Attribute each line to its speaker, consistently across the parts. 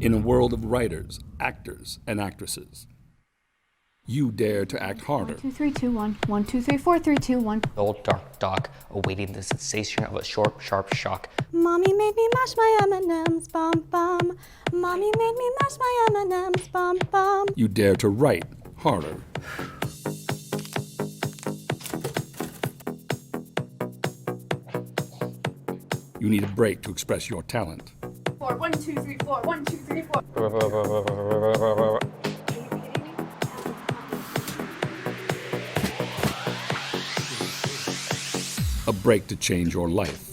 Speaker 1: In a world of writers, actors, and actresses, you dare to act harder.
Speaker 2: 1, 2, 3, 2, 1. 1, 2, 3, 4, 3, 2, 1.
Speaker 3: Old dark dog awaiting the sensation of a short, sharp shock.
Speaker 2: Mommy made me mash my M&Ms, bum bum. Mommy made me mash my M&Ms, bum bum.
Speaker 1: You dare to write harder. You need a break to express your talent.
Speaker 4: 4, 1, 2, 3, 4, 1, 2, 3, 4.
Speaker 1: A break to change your life.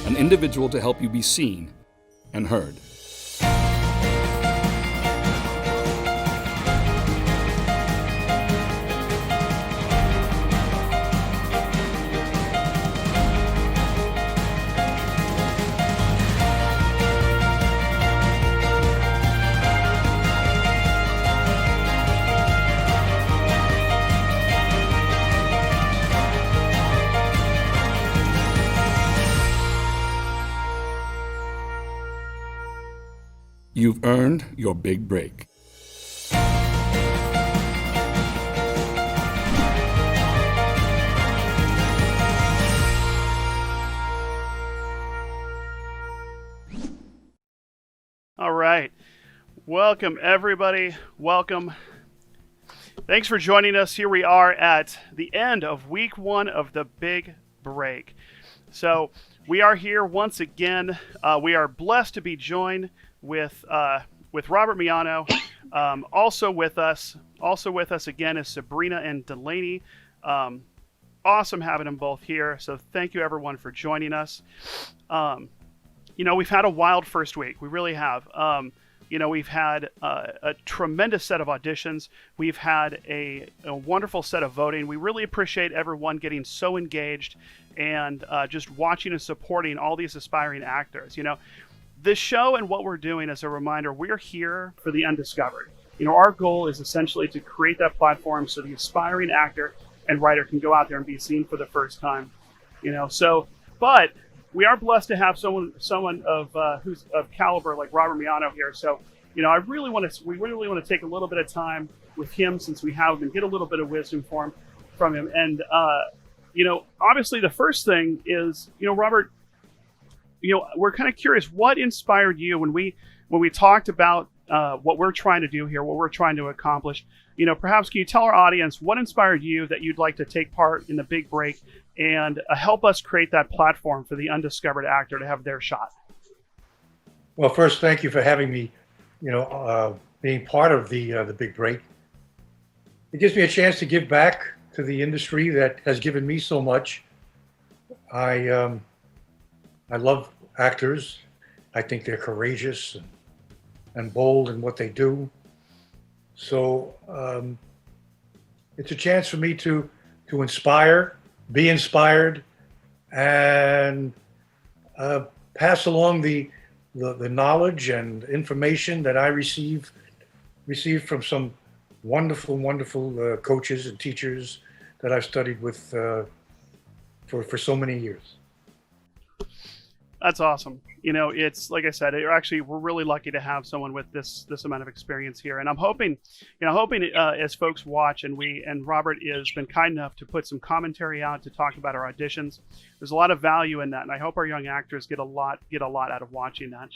Speaker 1: An individual to help you be seen and heard. You've earned your big break.
Speaker 5: All right. Welcome, everybody. Welcome. Thanks for joining us. Here we are at the end of week 1 of the big break. So we are here once again. We are blessed to be joined with Robert Miano. Also with us again is Sabrina and Delaney. Awesome having them both here. So thank you everyone for joining us. We've had a wild first week. We really have. We've had a tremendous set of auditions. We've had a wonderful set of voting. We really appreciate everyone getting so engaged and just watching and supporting all these aspiring actors. This show and what we're doing, as a reminder, we're here for the undiscovered. Our goal is essentially to create that platform so the aspiring actor and writer can go out there and be seen for the first time. But we are blessed to have someone of who's of caliber like Robert Miano here. So, we really want to take a little bit of time with him since we have him and get a little bit of wisdom from him. And obviously the first thing is, Robert, we're kind of curious, what inspired you when we talked about what we're trying to do here, what we're trying to accomplish? Perhaps can you tell our audience what inspired you that you'd like to take part in the big break and help us create that platform for the undiscovered actor to have their shot?
Speaker 6: Well, first, thank you for having me, being part of the big break. It gives me a chance to give back to the industry that has given me so much. I love actors. I think they're courageous and bold in what they do. So it's a chance for me to inspire, be inspired, and pass along the knowledge and information that I received from some wonderful coaches and teachers that I've studied with for so many years.
Speaker 5: That's awesome. It's like I said, we're really lucky to have someone with this amount of experience here. And I'm hoping as folks watch and Robert has been kind enough to put some commentary out to talk about our auditions. There's a lot of value in that. And I hope our young actors get a lot out of watching that.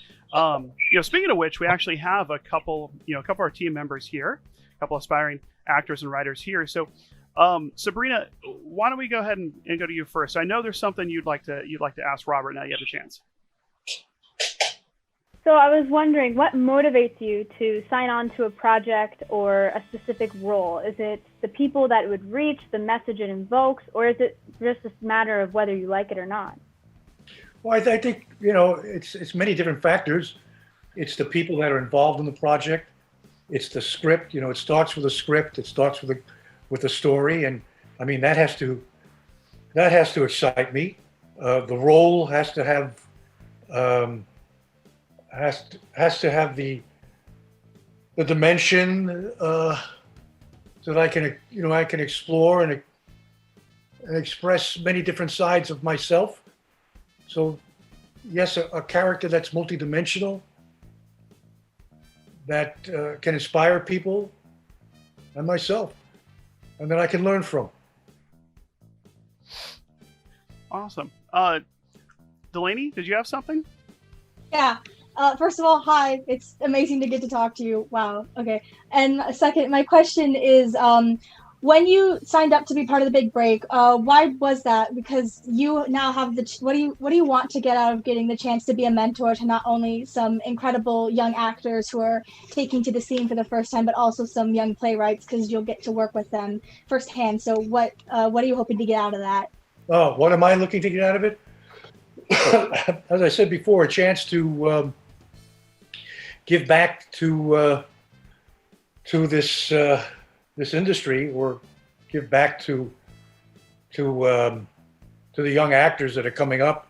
Speaker 5: Speaking of which, we actually have a couple of our team members here, a couple aspiring actors and writers here. So Sabrina, why don't we go ahead and go to you first? I know there's something you'd like to ask Robert now you have the chance.
Speaker 4: So I was wondering, what motivates you to sign on to a project or a specific role? Is it the people that it would reach, the message it invokes, or is it just a matter of whether you like it or not?
Speaker 6: Well, I think, it's many different factors. It's the people that are involved in the project. it's the script. It starts with a script. It starts with a story, and I mean that has to excite me. The role has to have has to have the dimension so that I can explore and express many different sides of myself. So yes, a character that's multidimensional, that can inspire people and myself, and that I can learn from.
Speaker 5: Awesome. Delaney, did you have something?
Speaker 2: Yeah. First of all, hi. It's amazing to get to talk to you. Wow. Okay. And second, my question is, when you signed up to be part of the Big Break, why was that? Because you now have what do you want to get out of getting the chance to be a mentor to not only some incredible young actors who are taking to the scene for the first time, but also some young playwrights, because you'll get to work with them firsthand. So what are you hoping to get out of that?
Speaker 6: Oh, what am I looking to get out of it? As I said before, a chance to give back to this industry, or give back to the young actors that are coming up,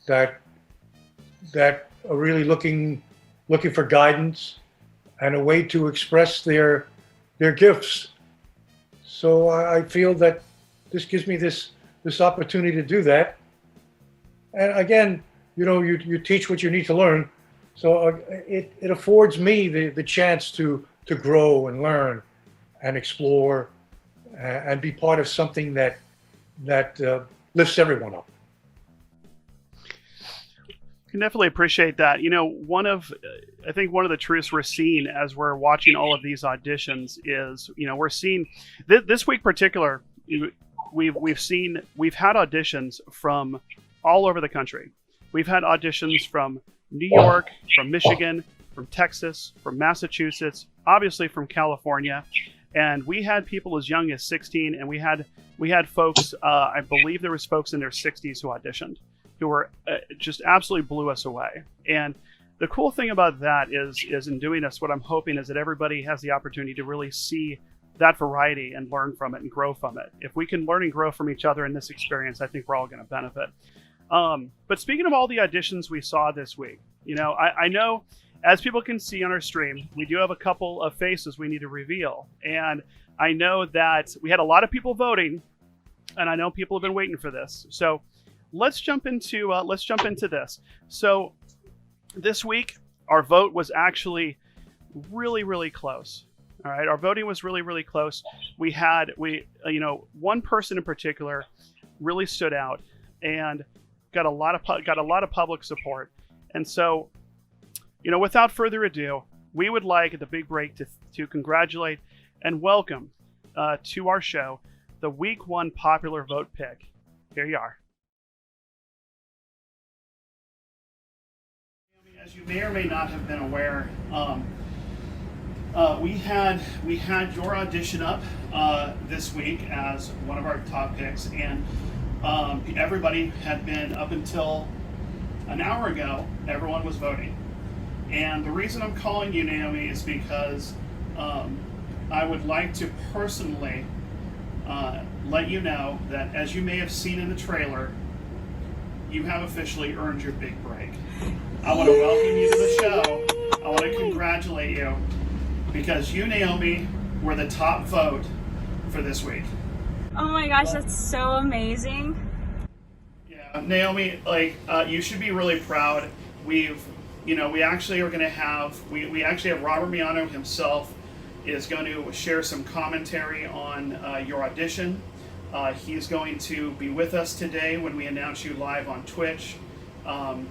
Speaker 6: that are really looking for guidance and a way to express their gifts. So I feel that this gives me this opportunity to do that. And again, you teach what you need to learn. So it affords me the chance to grow and learn and explore and be part of something that lifts everyone up.
Speaker 5: Can definitely appreciate that. I think one of the truths we're seeing as we're watching all of these auditions is, we're seeing this week particular, we've had auditions from all over the country. We've had auditions from New York, from Michigan, from Texas, from Massachusetts, obviously from California, and we had people as young as 16, and we had folks, I believe there was folks in their 60s who auditioned, who were just absolutely blew us away. And the cool thing about that is in doing this, what I'm hoping is that everybody has the opportunity to really see that variety and learn from it and grow from it. If we can learn and grow from each other in this experience, I think we're all going to benefit. But speaking of all the auditions we saw this week, I know, as people can see on our stream, we do have a couple of faces we need to reveal. And I know that we had a lot of people voting, and I know people have been waiting for this. So let's jump into this. So this week, our vote was actually really, really close. All right, our voting was really, really close. We one person in particular really stood out and got a lot of public support. And so, without further ado, we would like at the Big Break to congratulate and welcome to our show the Week 1 popular vote pick. Here you are. As you may or may not have been aware, we had your audition up this week as one of our top picks, and everybody had been, up until an hour ago, everyone was voting. And the reason I'm calling you, Naomi, is because I would like to personally let you know that, as you may have seen in the trailer, you have officially earned your big break. I want to welcome you to the show. I want to congratulate you, because you, Naomi, were the top vote for this week.
Speaker 7: Oh my gosh, that's so amazing.
Speaker 5: Yeah, Naomi, you should be really proud. We actually are going to have, we actually have Robert Miano himself is going to share some commentary on your audition. He's going to be with us today when we announce you live on Twitch. I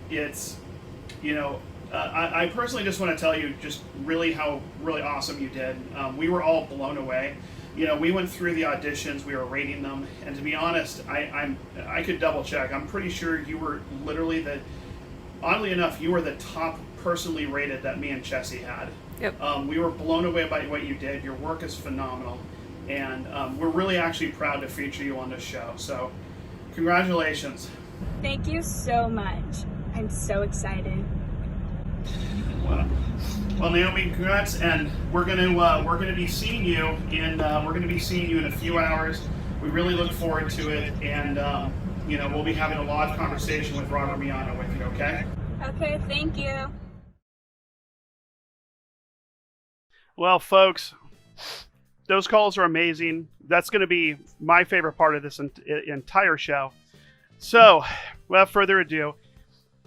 Speaker 5: personally just want to tell you just really how really awesome you did. We were all blown away. We went through the auditions, we were rating them, and to be honest, I could double check. I'm pretty sure you were literally oddly enough, you were the top personally rated that me and Chessie had. Yep. We were blown away by what you did. Your work is phenomenal, and we're really actually proud to feature you on this show. So, congratulations.
Speaker 7: Thank you so much. I'm so excited.
Speaker 5: Well, Well, Naomi, congrats, and we're gonna be seeing you in a few hours. We really look forward to it, and we'll be having a live conversation with Robert Miano with you. Okay?
Speaker 7: Okay, thank you.
Speaker 5: Well, folks, those calls are amazing. That's going to be my favorite part of this entire show. So, without further ado,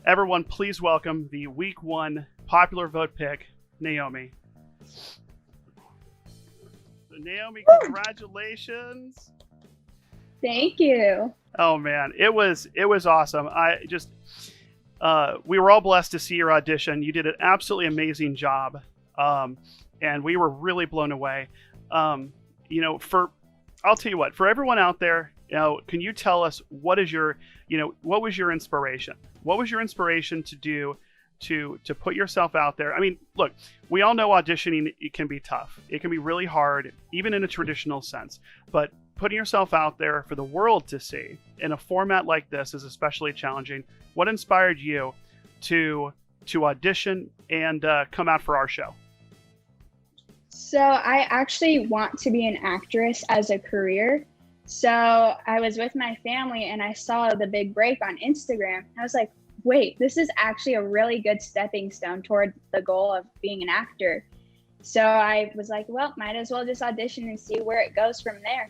Speaker 5: everyone, please welcome the Week 1 popular vote pick, Naomi. So, Naomi, congratulations.
Speaker 8: Thank you.
Speaker 5: Oh man, it was awesome. We were all blessed to see your audition. You did an absolutely amazing job, and we were really blown away. I'll tell you what, for everyone out there, can you tell us what was your inspiration? What was your inspiration to do to put yourself out there? I mean, look, we all know auditioning, it can be tough. It can be really hard, even in a traditional sense. But putting yourself out there for the world to see in a format like this is especially challenging. What inspired you to audition and come out for our show?
Speaker 8: So I actually want to be an actress as a career. So I was with my family and I saw the big break on Instagram. I was like, wait, this is actually a really good stepping stone toward the goal of being an actor. So I was like, well, might as well just audition and see where it goes from there.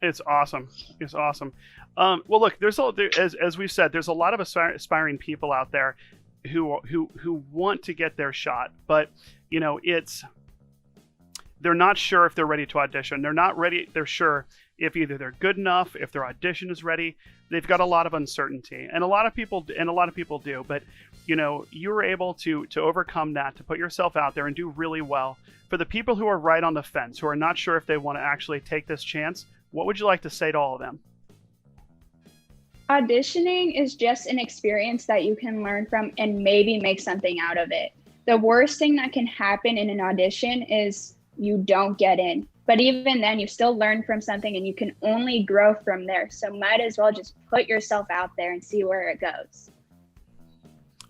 Speaker 5: It's awesome. It's awesome. Well, look, as we've said, there's a lot of aspiring people out there who want to get their shot, but they're not sure if they're ready to audition. They're not ready. They're sure if either they're good enough, if their audition is ready. They've got a lot of uncertainty, and a lot of people do. But you were able to overcome that, to put yourself out there and do really well. For the people who are right on the fence, who are not sure if they want to actually take this chance, what would you like to say to all of them?
Speaker 8: Auditioning is just an experience that you can learn from and maybe make something out of it. The worst thing that can happen in an audition is you don't get in. But even then, you still learn from something and you can only grow from there. So might as well just put yourself out there and see where it goes.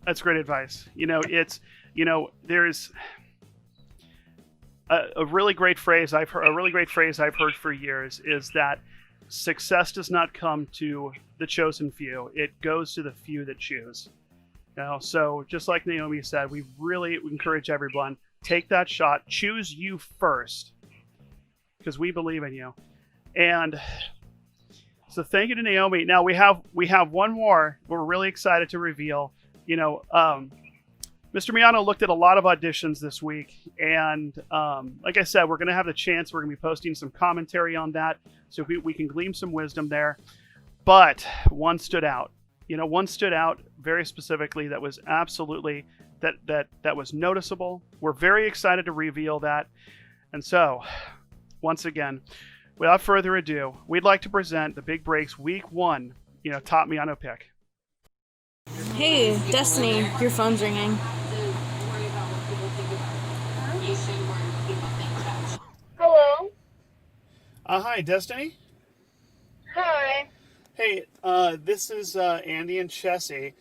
Speaker 5: That's great advice. There's a really great phrase I've heard for years is that success does not come to the chosen few. It goes to the few that choose. So just like Naomi said, we really encourage everyone, take that shot, choose you first, because we believe in you. And so thank you to Naomi. Now we have one more we're really excited to reveal. Mr. Miano looked at a lot of auditions this week, and like I said, we're going to have the chance. We're going to be posting some commentary on that, so we can glean some wisdom there. But one stood out. One stood out very specifically that was absolutely that was noticeable. We're very excited to reveal that. And so, once again, without further ado, we'd like to present the Big Breaks Week 1, Top Miano pick.
Speaker 9: Hey, Destiny, your phone's ringing.
Speaker 10: Hello.
Speaker 5: Hi, Destiny.
Speaker 10: Hi.
Speaker 5: Hey, this is Andy and Chessie.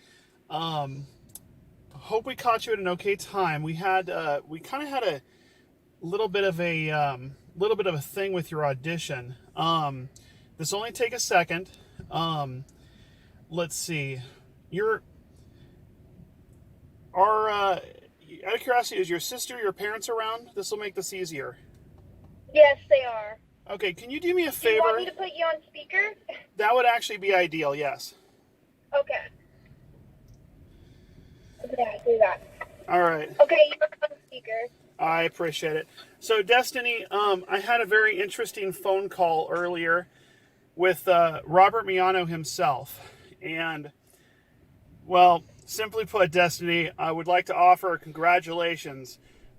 Speaker 5: Hope we caught you at an okay time. We kind of had a little bit of a thing with your audition. This will only take a second. Let's see. Out of curiosity, is your sister, your parents around? This will make this easier.
Speaker 10: Yes, they are.
Speaker 5: Okay, can you do me a favor?
Speaker 10: Do you want me to put you on speaker?
Speaker 5: That would actually be ideal, yes.
Speaker 10: Okay. Yeah, do that.
Speaker 5: All right.
Speaker 10: Okay, you're on speaker.
Speaker 5: I appreciate it. So, Destiny, I had a very interesting phone call earlier with Robert Miano himself. And, well, simply put, Destiny, I would like to offer congratulations.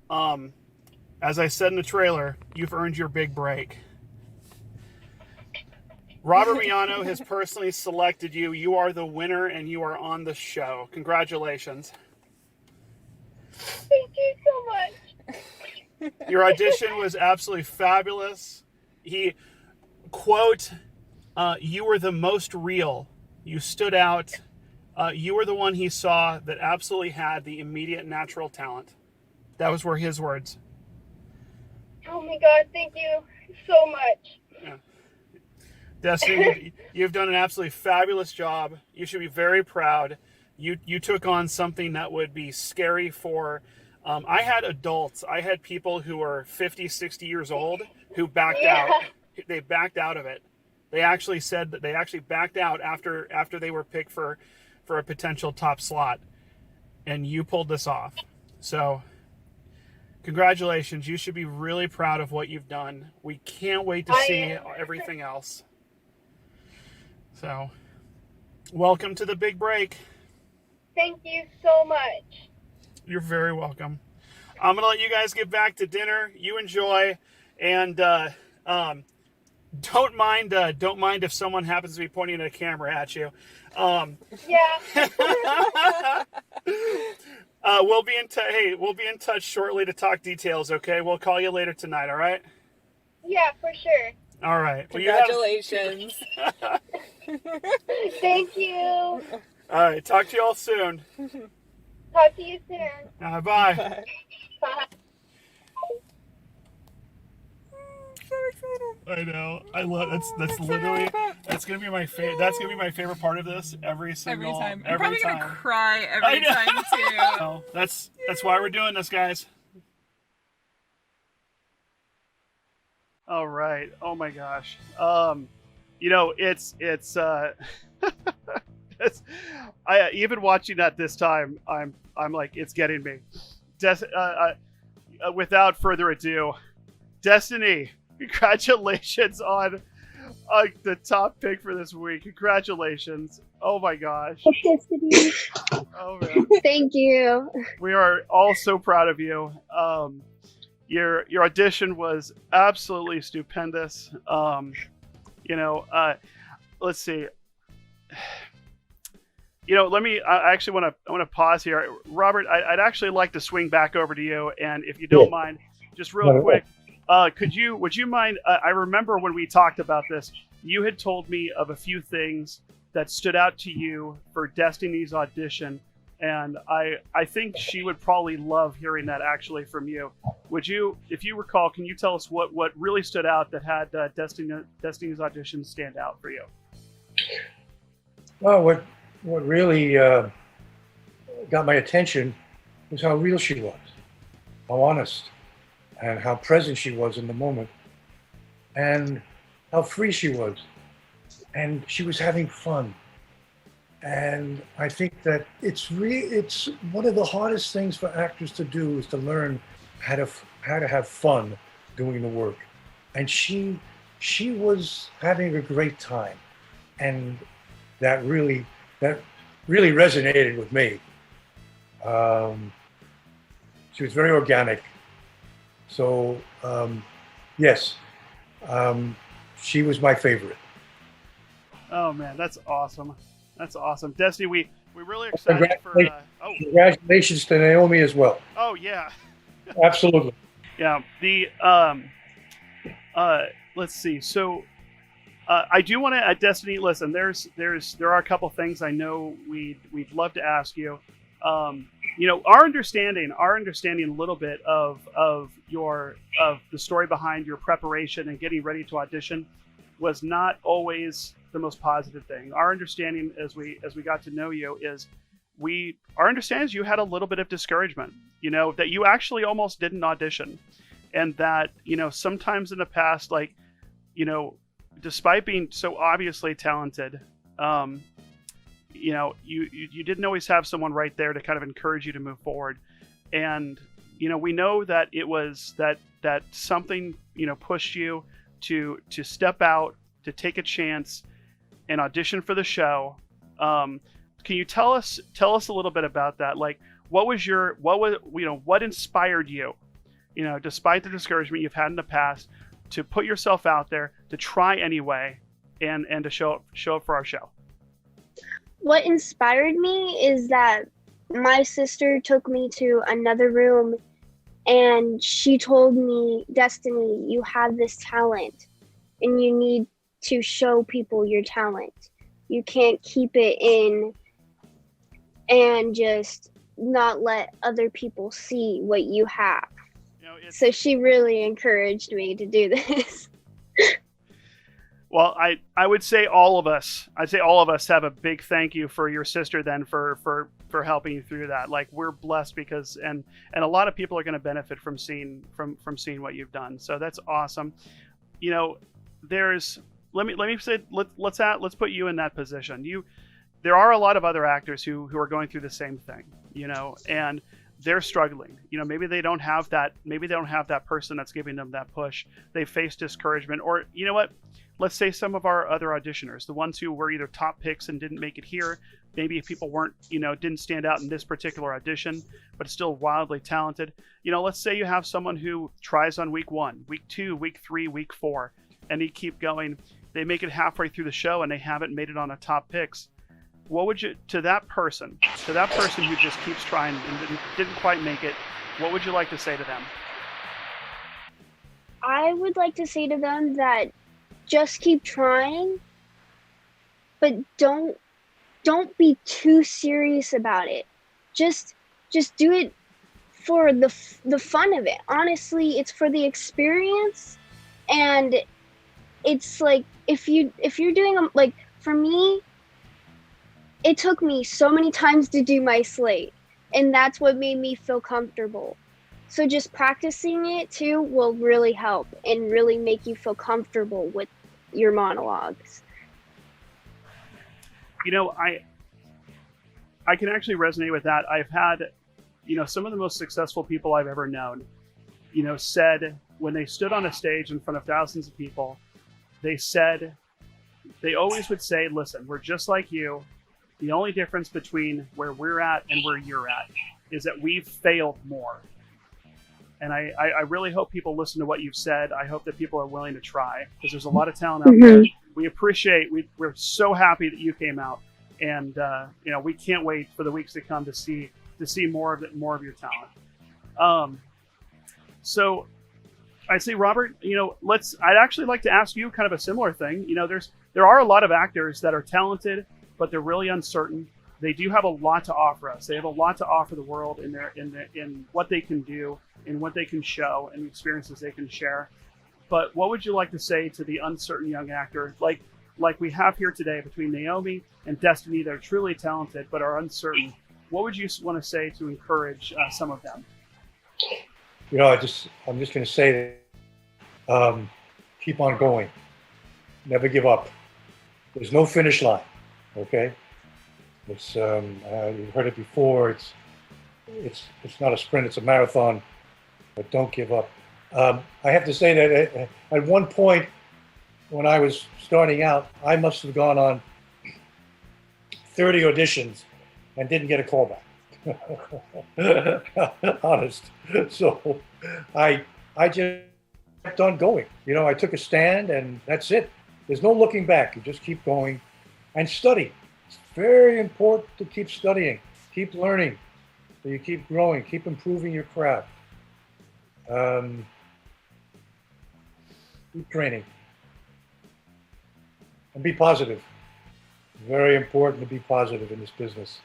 Speaker 5: As I said in the trailer, you've earned your big break. Robert Miano has personally selected you. You are the winner, and you are on the show. Congratulations.
Speaker 10: Thank you so much.
Speaker 5: Your audition was absolutely fabulous. Quote, you were the most real. You stood out. You were the one he saw that absolutely had the immediate natural talent. That were his words.
Speaker 10: Oh my God, thank you so much.
Speaker 5: Yeah. Destiny, you've done an absolutely fabulous job. You should be very proud. You took on something that would be scary for... I had adults. I had people who were 50, 60 years old who backed out. They backed out of it. They actually said that they actually backed out after they were picked for a potential top slot. And you pulled this off. So... congratulations. You should be really proud of what you've done. We can't wait to see everything else. So, welcome to the big break.
Speaker 10: Thank you so much.
Speaker 5: You're very welcome. I'm going to let you guys get back to dinner. You enjoy. And don't mind if someone happens to be pointing a camera at you.
Speaker 10: Yeah.
Speaker 5: We'll be in touch shortly to talk details, okay? We'll call you later tonight, all right?
Speaker 10: Yeah, for sure.
Speaker 5: All right.
Speaker 11: Congratulations.
Speaker 10: Thank you.
Speaker 5: All right. Talk to you all soon.
Speaker 10: Talk to you soon.
Speaker 5: Bye.
Speaker 10: Bye.
Speaker 11: So excited.
Speaker 5: I know. I love that's literally that's gonna be my favorite. That's gonna be my favorite part of this every
Speaker 11: time. I'm
Speaker 5: every
Speaker 11: probably
Speaker 5: time.
Speaker 11: gonna cry every time too.
Speaker 5: No, that's why we're doing this, guys. All right. Oh my gosh. It's I even watching that this time, I'm like, it's getting me. Without further ado, Destiny, congratulations on the top pick for this week. Congratulations. Oh my gosh.
Speaker 8: Destiny.
Speaker 5: Oh man.
Speaker 8: Thank you.
Speaker 5: We are all so proud of you. Your audition was absolutely stupendous. Let's see. I actually want to pause here. Robert, I'd actually like to swing back over to you, and if you don't mind, just real quick, would you mind, I remember when we talked about this, you had told me of a few things that stood out to you for Destiny's audition, and I think she would probably love hearing that actually from you. Would you, if you recall, can you tell us what really stood out that had Destiny's audition stand out for you?
Speaker 6: Well, what really got my attention was how real she was, how honest, and how present she was in the moment, and how free she was, and she was having fun. And I think that it's one of the hardest things for actors to do is to learn how to have fun doing the work. And she was having a great time, and that really resonated with me. She was very organic. So yes, she was my favorite.
Speaker 5: Oh man, that's awesome. That's awesome. Destiny, we really excited for
Speaker 6: congratulations to Naomi as well.
Speaker 5: Oh yeah.
Speaker 6: Absolutely.
Speaker 5: Yeah. The let's see. So I do want to Destiny, listen, there are a couple things I know we'd love to ask you. Our understanding a little bit of the story behind your preparation and getting ready to audition was not always the most positive thing. Our understanding as we got to know you is our understanding is you had a little bit of discouragement, that you actually almost didn't audition, and that, sometimes in the past, despite being so obviously talented, you didn't always have someone right there to kind of encourage you to move forward. And, we know that it was that something, pushed you to step out, to take a chance and audition for the show. Can you tell us a little bit about that? Like, what inspired you, despite the discouragement you've had in the past, to put yourself out there, to try anyway, and to show up for our show?
Speaker 12: What inspired me is that my sister took me to another room and she told me, Destiny, you have this talent and you need to show people your talent. You can't keep it and just not let other people see what you have. So she really encouraged me to do this.
Speaker 5: Well, I would say all of us have a big thank you for your sister then for helping you through that. Like, we're blessed because and a lot of people are going to benefit from seeing what you've done. So that's awesome. You know, let me say, let's put you in that position. There are a lot of other actors who are going through the same thing, you know, and they're struggling. You know, maybe they don't have that person that's giving them that push. They face discouragement, or you know what? Let's say some of our other auditioners, the ones who were either top picks and didn't make it here, maybe if people didn't stand out in this particular audition, but still wildly talented. You know, let's say you have someone who tries on week 1, week 2, week 3, week 4, and they keep going. They make it halfway through the show and they haven't made it on a top picks. What would you, to that person who just keeps trying and didn't quite make it, what would you like to say to them?
Speaker 12: I would like to say to them that just keep trying, but don't be too serious about it. Just do it for the fun of it. Honestly, it's for the experience, and it's like if you're doing like, for me, it took me so many times to do my slate, and that's what made me feel comfortable. So just practicing it too will really help and really make you feel comfortable with your monologues.
Speaker 5: You know, I can actually resonate with that. I've had, you know, some of the most successful people I've ever known, you know, said when they stood on a stage in front of thousands of people, they always would say, listen, we're just like you. The only difference between where we're at and where you're at is that we've failed more. And I really hope people listen to what you've said. I hope that people are willing to try, because there's a lot of talent out there. We're so happy that you came out, and you know, we can't wait for the weeks to come to see more of your talent. So I say, Robert, you know, I'd actually like to ask you kind of a similar thing. You know, there are a lot of actors that are talented, but they're really uncertain. They do have a lot to offer us. They have a lot to offer the world in what they can do, in what they can show, and the experiences they can share. But what would you like to say to the uncertain young actor, like we have here today between Naomi and Destiny? They're truly talented, but are uncertain. What would you want to say to encourage some of them?
Speaker 6: You know, I'm just going to say that keep on going. Never give up. There's no finish line. Okay. It's you've heard it before. It's not a sprint. It's a marathon. But don't give up. I have to say that at one point when I was starting out, I must have gone on 30 auditions and didn't get a call back. Honest. So I just kept on going. You know, I took a stand, and that's it. There's no looking back. You just keep going and study. It's very important to keep studying, keep learning, so you keep growing, keep improving your craft. Keep training. And be positive. Very important to be positive in this business.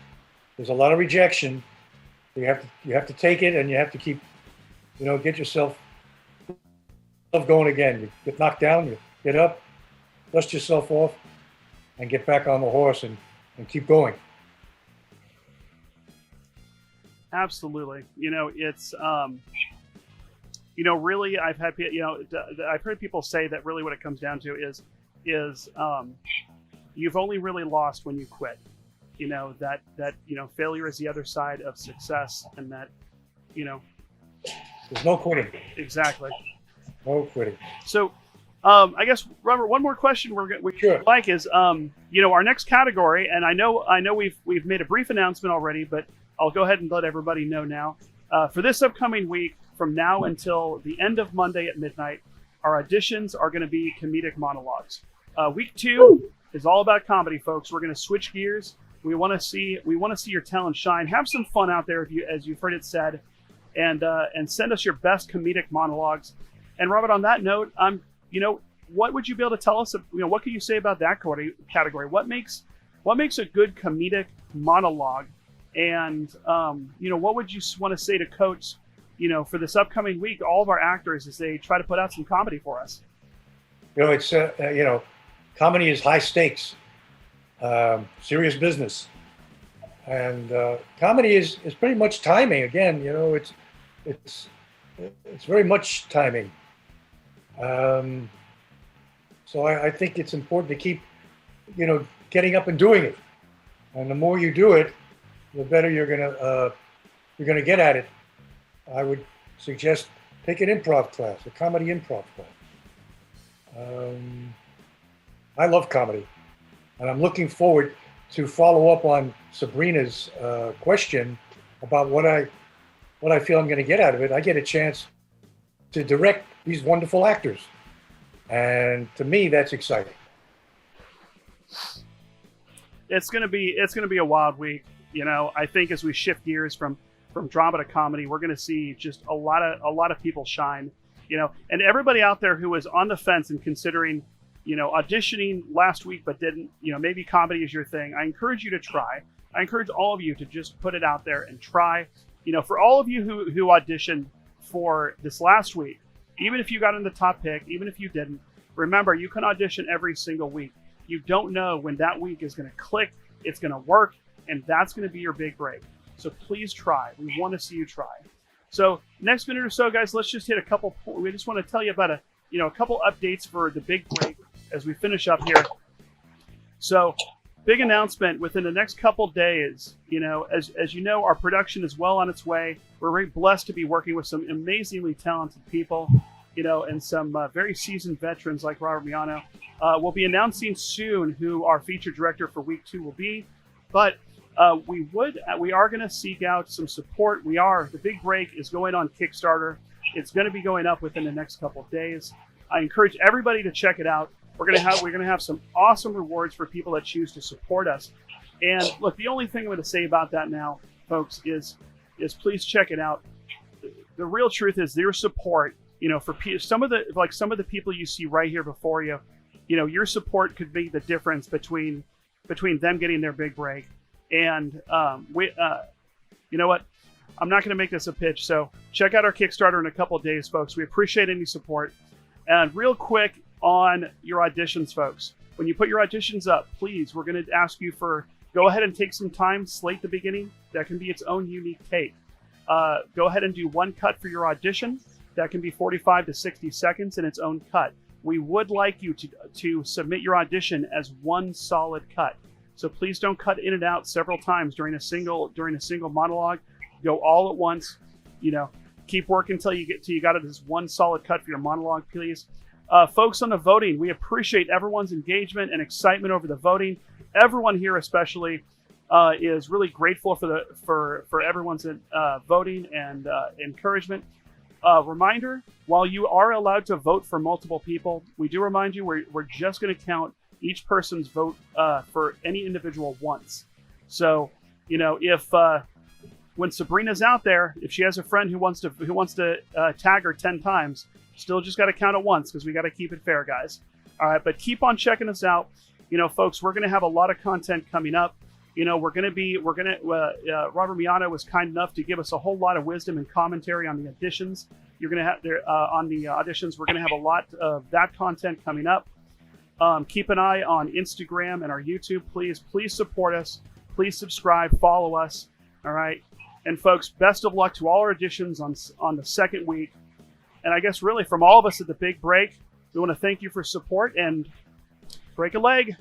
Speaker 6: There's a lot of rejection. You have to take it, and you have to keep, you know, get yourself going again. You get knocked down, you get up, dust yourself off, and get back on the horse and keep going.
Speaker 5: Absolutely. You know, it's, you know, really, I've heard people say that really what it comes down to is you've only really lost when you quit. You know, that, you know, failure is the other side of success, and that, you know.
Speaker 6: There's no quitting.
Speaker 5: Exactly.
Speaker 6: No quitting.
Speaker 5: So, I guess, Robert, one more question
Speaker 6: sure.
Speaker 5: like is, you know, our next category, and I know we've made a brief announcement already, but I'll go ahead and let everybody know now. For this upcoming week, from now until the end of Monday at midnight, our auditions are going to be comedic monologues. Week 2 is all about comedy, folks. We're going to switch gears. We want to see your talent shine. Have some fun out there, as you've heard it said, and send us your best comedic monologues. And Robert, on that note, you know, what would you be able to tell us? You know, what can you say about that category? What makes a good comedic monologue And what would you want to say to Coach, for this upcoming week, all of our actors as they try to put out some comedy for us?
Speaker 6: It's comedy is high stakes, serious business, and comedy is pretty much timing. Again, it's very much timing. So I think it's important to keep, getting up and doing it, and the more you do it, the better you're gonna get at it. I would suggest take an improv class, a comedy improv class. I love comedy, and I'm looking forward to follow up on Sabrina's question about what I feel I'm going to get out of it. I get a chance to direct these wonderful actors, and to me, that's exciting.
Speaker 5: It's gonna be a wild week. I think as we shift gears from drama to comedy, we're gonna see just a lot of people shine. And everybody out there who was on the fence and considering, auditioning last week but didn't, maybe comedy is your thing. I encourage you to try. I encourage all of you to just put it out there and try. For all of you who auditioned for this last week, even if you got in the top pick, even if you didn't, remember you can audition every single week. You don't know when that week is going to click, it's going to work, and that's going to be your big break. So please try. We want to see you try. So next minute or so, guys, let's just hit a couple. We just want to tell you about a couple updates for the big break as we finish up here. So big announcement within the next couple days. As you know, our production is well on its way. We're very blessed to be working with some amazingly talented people, and some very seasoned veterans like Robert Miano. We'll be announcing soon who our feature director for week 2 will be, but we are going to seek out some support. The big break is going on Kickstarter. It's going to be going up within the next couple of days. I encourage everybody to check it out. We're going to have some awesome rewards for people that choose to support us. And look, the only thing I'm going to say about that now, folks, is please check it out. The real truth is their support. For some of the people you see right here before you, your support could be the difference between them getting their big break. And you know what? I'm not going to make this a pitch. So check out our Kickstarter in a couple of days, folks. We appreciate any support. And real quick on your auditions, folks. When you put your auditions up, please, we're going to ask you go ahead and take some time, slate the beginning. That can be its own unique take. Go ahead and do one cut for your audition. That can be 45 to 60 seconds in its own cut. We would like you to submit your audition as one solid cut. So please don't cut in and out several times during a single monologue. Go all at once. Keep working until you got it as one solid cut for your monologue, please. Folks on the voting, we appreciate everyone's engagement and excitement over the voting. Everyone here, especially, is really grateful for everyone's voting and encouragement. Reminder: while you are allowed to vote for multiple people, we do remind you we're just going to count each person's vote for any individual once. So, if when Sabrina's out there, if she has a friend who wants to tag her 10 times, still just got to count it once because we got to keep it fair, guys. All right, but keep on checking us out. Folks, we're going to have a lot of content coming up. Robert Miano was kind enough to give us a whole lot of wisdom and commentary on the auditions. You're going to have there on the auditions. We're going to have a lot of that content coming up. Keep an eye on Instagram and our YouTube. Please support us. Please subscribe, follow us. All right. And folks, best of luck to all our auditions on the second week. And I guess really from all of us at the big break, we want to thank you for support and break a leg.